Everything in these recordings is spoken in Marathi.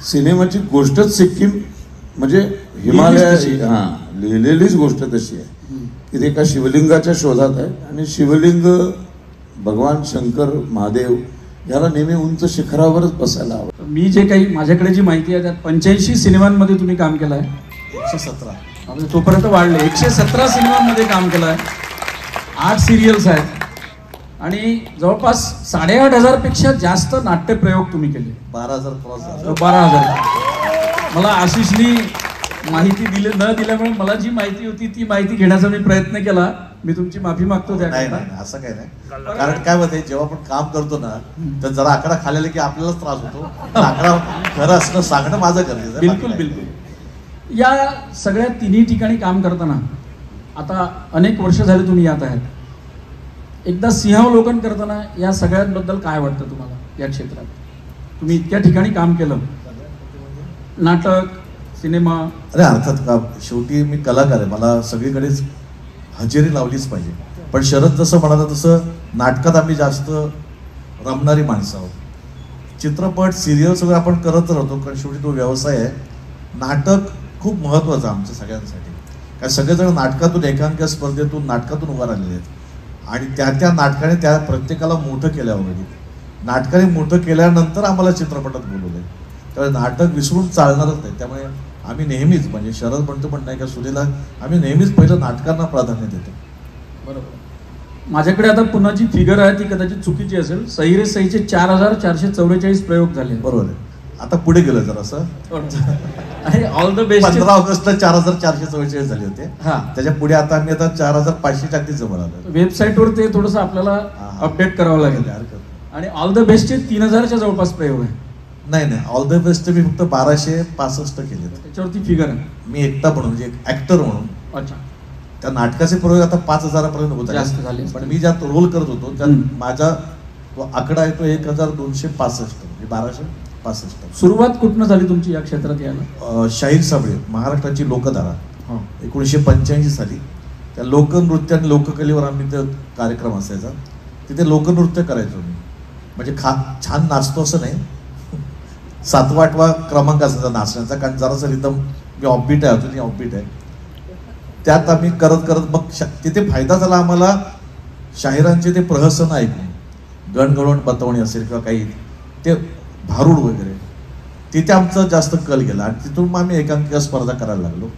सिनेमाची गोष्टच सिक्कीम म्हणजे हिमालय, हां, लिहिलेलीच गोष्ट तशी आहे की ते एका शिवलिंगाच्या शोधात आहे आणि शिवलिंग भगवान शंकर महादेव याला नेहमी उंच शिखरावरच बसायला आवडतं. मी जे काही माझ्याकडे जी माहिती आहे त्यात 85 सिनेमांमध्ये तुम्ही काम केलं आहे. 117 तोपर्यंत वाढले. 117 सिनेमांमध्ये काम केलं आहे, 8 सिरियल्स आहेत आणि जवळपास 8,500 पेक्षा जास्त नाट्यप्रयोग तुम्ही केले. 12,000 क्रॉस झाले. 12,000. मला आशिषनी माहिती न दिल्यामुळे मला जी माहिती होती ती माहिती घेण्याचा मी प्रयत्न केला. मी तुमची माफी मागतो त्या. नाही नाही असं काही नाही. कारण काय होते जेव्हा आपण काम करतो ना तर जरा आकडा खाल्ला की आपल्यालाच त्रास होतो. आकडा खरं असणं सांगणं माझं गरजेचं. बिलकुल बिलकुल. या सगळ्या तिन्ही ठिकाणी काम करताना आता अनेक वर्ष झाले तुम्ही यात आहेत. एकदा सिंहावलोकन करताना या सगळ्यांबद्दल काय वाटतं तुम्हाला या क्षेत्रात? तुम्ही इतक्या ठिकाणी काम केलं, नाटक, सिनेमा. अरे अर्थात का शेवटी मी कलाकार आहे, मला सगळीकडेच हजेरी लावलीच पाहिजे. पण शरद जसं म्हणाला तसं नाटकात आम्ही जास्त रमणारी माणसं आहोत. चित्रपट सिरियल सगळं आपण करत राहतो कारण शेवटी तो व्यवसाय आहे. नाटक खूप महत्त्वाचं आमच्या सगळ्यांसाठी. कारण सगळेजण नाटकातून एकांकिका स्पर्धेतून नाटकातून उभा राहिलेले आहेत आणि त्या नाटकाने त्या प्रत्येकाला मोठं केलं ऑलरेडी. नाटकाने मोठं केल्यानंतर आम्हाला चित्रपटात बोलवलं आहे. त्यामुळे नाटक विसरून चालणारच नाही. त्यामुळे आम्ही नेहमीच म्हणजे शरद म्हणतो पण नाही का सुनीला आम्ही नेहमीच पहिलं नाटकांना प्राधान्य देतो. बरोबर. माझ्याकडे आता पुन्हा जी फिगर आहे ती कदाचित चुकीची असेल. सही रे सहीचे 4,444 प्रयोग झाले. बरोबर आहे. आता पुढे गेलं जरासं. All the best. 15 ऑगस्टला 4,444 झाले होते. त्याच्या पुढे आता आम्ही आता 4,500 अगदी जवळ आलो. वेबसाईटवर ते थोडंसं आपल्याला अपडेट करावं लागेल. आणि ऑल द बेस्टचे 3,000च्या जवळपास प्रयोग आहे. नाही नाही ऑल द बेस्ट मी फक्त 1265 केले. त्याच्यावरती फिगर आहे. मी एकटा म्हणून म्हणजे ऍक्टर म्हणून. अच्छा. त्या नाटकाचे प्रयोग आता 5,000 पर्यंत जास्त झाले. पण मी ज्यात रोल करत होतो त्यात माझा तो आकडा आहे तो 1,265 म्हणजे 1265. सुरुवात कुठनं झाली तुमची या क्षेत्रात यायला? शाहीर साबळे महाराष्ट्राची लोकधारा 1985 साली. त्या लोकनृत्य आणि लोककलेवर आम्ही ते कार्यक्रम असायचा. तिथे लोकनृत्य करायचो मी. म्हणजे छान नाचतो असं नाही, 7वा-8वा क्रमांक असायचा नाचण्याचा. कारण जरासं रिदम मी ऑफबीट आहे, अजूनही ऑफबीट आहे. त्यात आम्ही करत करत मग तिथे फायदा झाला आम्हाला. शाहिरांचे ते प्रहसन ऐकून गणगवळण बतवणी असेल किंवा काही ते भारूड वगैरे तिथे आमचा जास्त कल गेला आणि तिथून मग आम्ही एकांकिका स्पर्धा करायला लागलो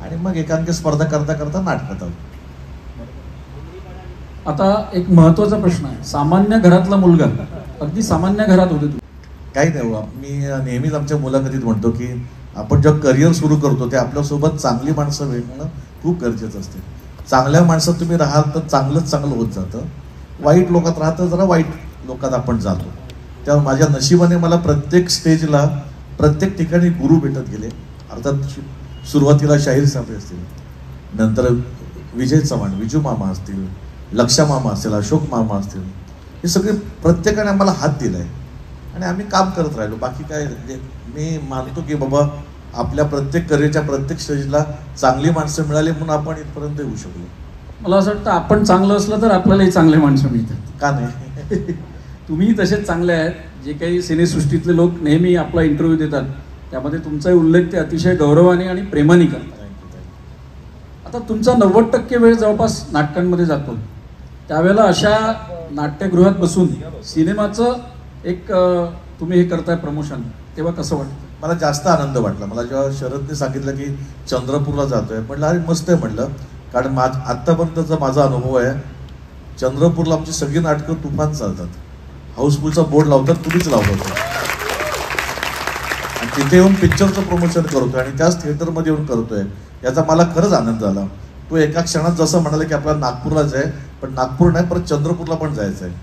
आणि मग एकांकिका स्पर्धा करता करता नाटकात आलो. आता एक महत्वाचा प्रश्न आहे. सामान्य घरातला मुलगा, अगदी सामान्य घरात होते तू. काही नाही. मी नेहमीच आमच्या मुलाखतीत म्हणतो की आपण जेव्हा करिअर सुरू करतो ते आपल्यासोबत चांगली माणसं भेटणं खूप गरजेचं असते. चांगल्या माणसात तुम्ही राहाल तर चांगलंच चांगलं होत जातं. वाईट लोकात राहतं जरा वाईट लोकात आपण जातो. त्यामुळे माझ्या नशिबाने मला प्रत्येक स्टेजला प्रत्येक ठिकाणी गुरु भेटत गेले. अर्थात सुरुवातीला शाहीर साबळे असतील, नंतर विजय चव्हाण, विजू मामा असतील, लक्षा मामा असतील, अशोक मामा असतील, हे सगळे प्रत्येकाने आम्हाला हात दिला आहे आणि आम्ही काम करत राहिलो. बाकी काय मी मानतो की बाबा आपल्या प्रत्येक करिअरच्या प्रत्येक स्टेजला चांगली माणसं मिळाली म्हणून आपण इथपर्यंत येऊ शकलो. मला असं वाटतं आपण चांगलं असलं तर आपल्यालाही चांगले माणसं मिळतात. का नाही? तुम्ही तसेच चांगले आहेत. जे काही सिनेसृष्टीतले लोक नेहमी आपला इंटरव्ह्यू देतात त्यामध्ये तुमचाही उल्लेख ते अतिशय गौरवाने आणि प्रेमाने करतात. आता तुमचा 90% वेळ जवळपास नाटकांमध्ये जातो. त्यावेळेला अशा नाट्यगृहात बसून सिनेमाचं एक तुम्ही हे करताय प्रमोशन, तेव्हा कसं वाटतं? मला जास्त आनंद वाटला. मला जेव्हा शरदने सांगितलं की चंद्रपूरला जातोय म्हटलं अरे मस्त आहे म्हटलं. कारण आत्तापर्यंतचा माझा अनुभव आहे चंद्रपूरला आमची सगळी नाटकं तुफान चालतात. हाऊसफुलचा बोर्ड लावतात, तुम्हीच लावतात आणि तिथे येऊन पिक्चरचं प्रमोशन करतोय आणि त्याच थिएटरमध्ये येऊन करतोय. याचा मला खरंच आनंद झाला. तो एका क्षणात जसं म्हणाला की आपल्याला नागपूरलाच आहे, पण नागपूर नाही परत चंद्रपूरला पण जायचं आहे.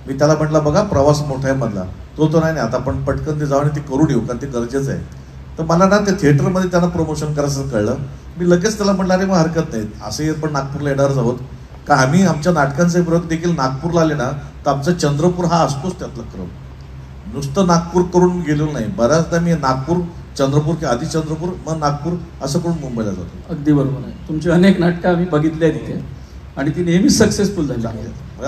मी त्याला म्हटलं बघा प्रवास मोठा आहे मधला. तो नाही आता आपण पटकन ते जाऊन ते करून येऊ कारण ते गरजेचं आहे. तर मला ना ते थिएटरमध्ये त्यांना प्रमोशन करायचं कळलं. मी लगेच त्याला म्हटलं अरे मग हरकत नाही, असंही पण नागपूरला येणारच आहोत का आम्ही आमच्या नाटकांचे प्रयोग देखील नागपूरला आले ना तर आमचा चंद्रपूर हा असतोच त्यातला क्रम. नुसतं नागपूर करून गेलो नाही. बऱ्याचदा मी नागपूर चंद्रपूर की आधी चंद्रपूर मग नागपूर असं करून मुंबईला जातो. अगदी बरोबर आहे. तुमची अनेक नाटकं आम्ही बघितली आहेत तिथे आणि ती नेहमीच सक्सेसफुल झाली.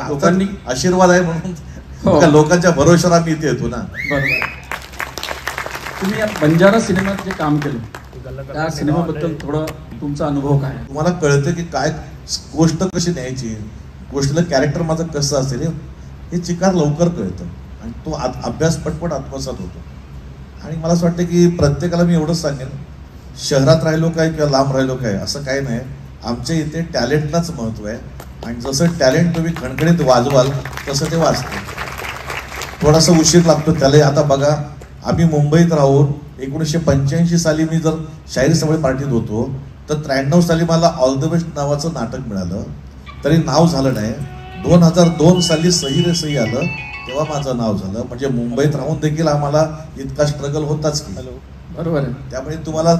लोकांनी आशीर्वाद आहे म्हणून लोकांच्या भरोश्यावर आम्ही इथे येतो ना. बरोबर. तुम्ही या बंजारा सिनेमात जे काम केलं त्या सिनेमाबद्दल थोडं तुमचा अनुभव काय आहे? तुम्हाला कळतं की काय गोष्ट कशी न्यायची, गोष्टीला कॅरेक्टर माझं कसं असेल हे चिकार लवकर कळतं आणि तो अभ्यास पटपट आत्मसात होतो. आणि मला असं वाटतं की प्रत्येकाला मी एवढंच सांगेन, शहरात राहिलो काय किंवा लांब राहिलो काय असं काही नाही. आमच्या इथे टॅलेंटलाच महत्त्व आहे आणि जसं टॅलेंट तुम्ही खणखणीत वाजवाल तसं ते वाजतं. थोडासा उशीर लागतो त्याला. आता बघा, आम्ही मुंबईत राहून 1985 साली मी जर शाहिरी समोर पार्टीत होतो तर 93 साली मला ऑल द बेस्ट नावाचं नाटक मिळालं, तरी नाव झालं नाही. 2002 साली सही रे सही आलं तेव्हा माझं नाव झालं. म्हणजे मुंबईत राहून देखील आम्हाला इतका स्ट्रगल होताच की. बरोबर आहे. त्यामुळे तुम्हाला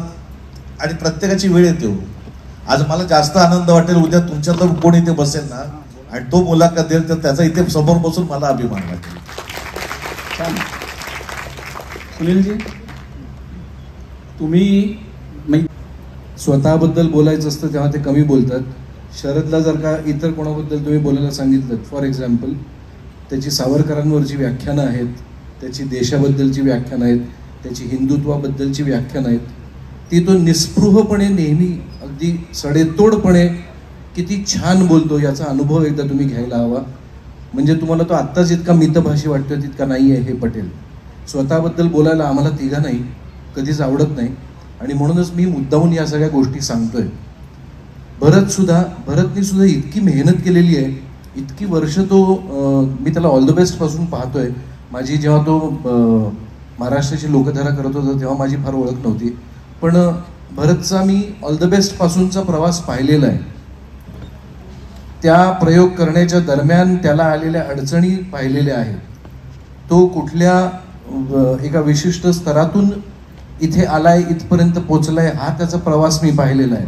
आणि प्रत्येकाची वेळ येते हो. आज मला जास्त आनंद वाटेल उद्या तुमच्यातलं कोण इथे बसेल ना आणि तो मुलाखत देईल तर त्याचा इथे समोर बसून मला अभिमान वाटेल. छान. सुनीलजी, तुम्ही स्वतःबद्दल बोलायचं असतं तेव्हा ते कमी बोलतात. शरदला जर का इतर कोणाबद्दल तुम्ही बोलायला सांगितलं, फॉर एक्झाम्पल त्याची सावरकरांवरची व्याख्यानं आहेत, त्याची देशाबद्दलची व्याख्यानं आहेत, त्याची हिंदुत्वाबद्दलची व्याख्यानं आहेत, ती तो निस्पृहपणे नेहमी अगदी सडेतोडपणे किती छान बोलतो याचा अनुभव एकदा तुम्ही घ्यायला हवा. म्हणजे तुम्हाला तो आत्ताच इतका मितभाषी वाटतोय तितका नाही आहे हे पटेल. स्वतःबद्दल बोलायला आम्हाला तिघांनाही कधीच आवडत नाही आणि म्हणूनच मी मुद्दाहून या सगळ्या गोष्टी सांगतोय. भरतनी सुद्धा इतकी मेहनत केलेली आहे, इतकी वर्ष तो मी त्याला ऑल द बेस्ट पासून पाहतोय. माझी जेव्हा तो महाराष्ट्राची लोकधारा करत होता तेव्हा माझी फार ओळख नव्हती, पण भरतचा मी ऑल द बेस्ट पासूनचा प्रवास पाहिलेला आहे. त्या प्रयोग करण्याच्या दरम्यान त्याला आलेल्या अडचणी पाहिलेल्या आहेत. तो कुठल्या एका विशिष्ट स्तरातून इथे आलाय, इथपर्यंत पोचलाय, हा त्याचा प्रवास मी पाहिलेला आहे.